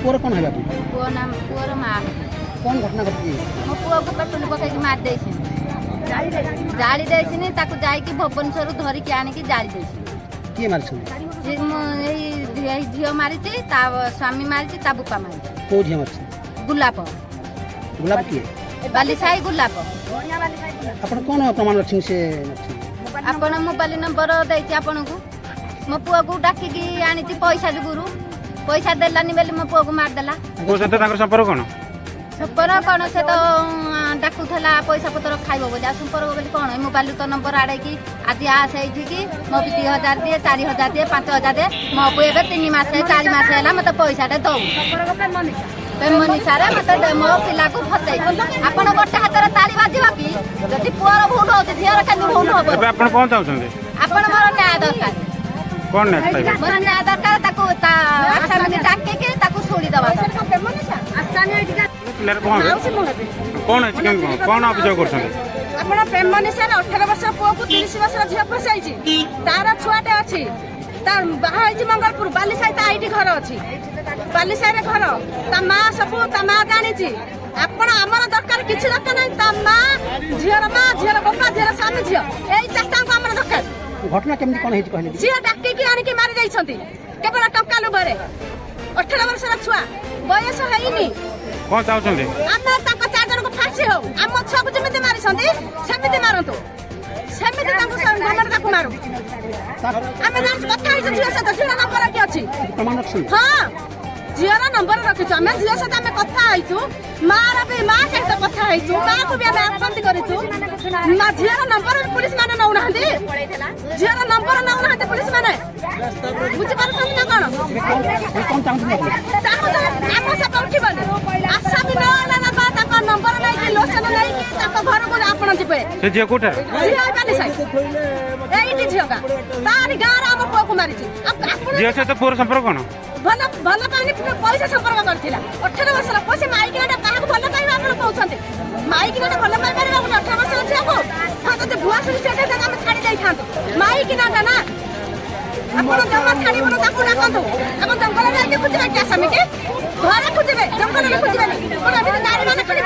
poor कौन है पुओ नाम पुओर माँ कौन घटना घटी मो पुओ को पेट्रोल पकई मार देसी जाली देसी ताकू जाइकी भुवनेश्वर धरिकी आनिकी जाली देसी किए मार झील मारी स्वामी मारी बुपा मारी को झी मार गुलाब गुलाब किए बालीसाई गुलाब अपन कौन प्रमाण रखी से आपण मोबाइल नंबर देती आपन को मो पुओ को डाकिकी आनी पैसा जुगुरु पैसा देलानी बेली मो पुओ को मारदेला संपर्क कौन संपर्क कौन से तो डाकुला पैसा पतर खाइब बोली संपर्क बोली कौन मोबाइल तो नंबर आड़े की आज आसे कि मो भी 2000 दिए 4000 दिए 5000 दिए मो पु एबे 3 मास 4 मास है मत पैसा दौ मनीषा मत मो पिला को फसई आपण गोटे हाथ ताली बाजिबा कि जदि पुअर भूल हो झीर के भूल हो आपण कोन चाहउछन्ते आपण मोर न्याय दरकार कोन न्याय मोर न्याय दरकार ताको आसामी डाके के ताको छोड़ी दबा मनीषा आसामी पिलार कोन कोन अछि कोन अभियोग करछन्ते आपण प्रेम मनीषा 18 वर्ष पुओ को 30 वर्ष झियो फसाइछि तार छुआटे अछि तार बाहा होइछि मंगलपुर बालीसाई ता आईटी घर अछि बालीसाई रे घर ता मां सब ता मां जानिछि आपण हमर दरकार किछि दरकार नै ता मां झियर बापा झियर स्वामी झियो एई चारटा को हमर दरकार घटना केमनी कोन हेछि कहले झियो डाके की आनि के मारि जाइछन्ती केवल टक्का लुबरे 18 वर्ष रा छुआ बयस हेइनी कोन चाहउछन्ते हम ताका चार को फांसी हो हम छुआ को जेमिति मारिसन्ती सेमिति मारंतु सेमिति ताको संगमर ताको मारू हम जान कथा हिज झियो से झियो नंबर के अछि प्रमाण रखी हां झियो नंबर रखिछु हम झियो से हम कथा आइछु मार भी मां से तो कथा आइछु मां को भी हम आपत्ति करिछु ना झियो नंबर पुलिस माने नौ नाहंदी झियो नंबर नौ नाहंदी पुलिस माने बुझि पारछन ना कोन कौन चाहते ताको हम सब उठिबनी आशा भी ना ना बा ताको नंबर नै कि लोसन नै कि ताको घर को आपण जिबे से जे कोठा झियो बानी साई एइटी झियो का तारी गार हम पुओ को मारिछि जे से तो पूरा संपर्क कोन भलो भलो पानी पैसा संपर्क करथिला 18 वर्ष ला पसे माइक नेटा काहा भलो पाइबा आपण कहउछन्ते माइक नेटा भलो पाइ पारिबा 18 वर्ष छै को हां तो भुआ सुनी स्टेट हम छाडी जाई थांतो माइक नेटा ना आपण जमा छाडी बनो ताको डाकंतो आपण जंगल रे के खुजिबे के आसामी के घर खुजिबे जंगल रे खुजिबे कोन अभी नारी माने खाली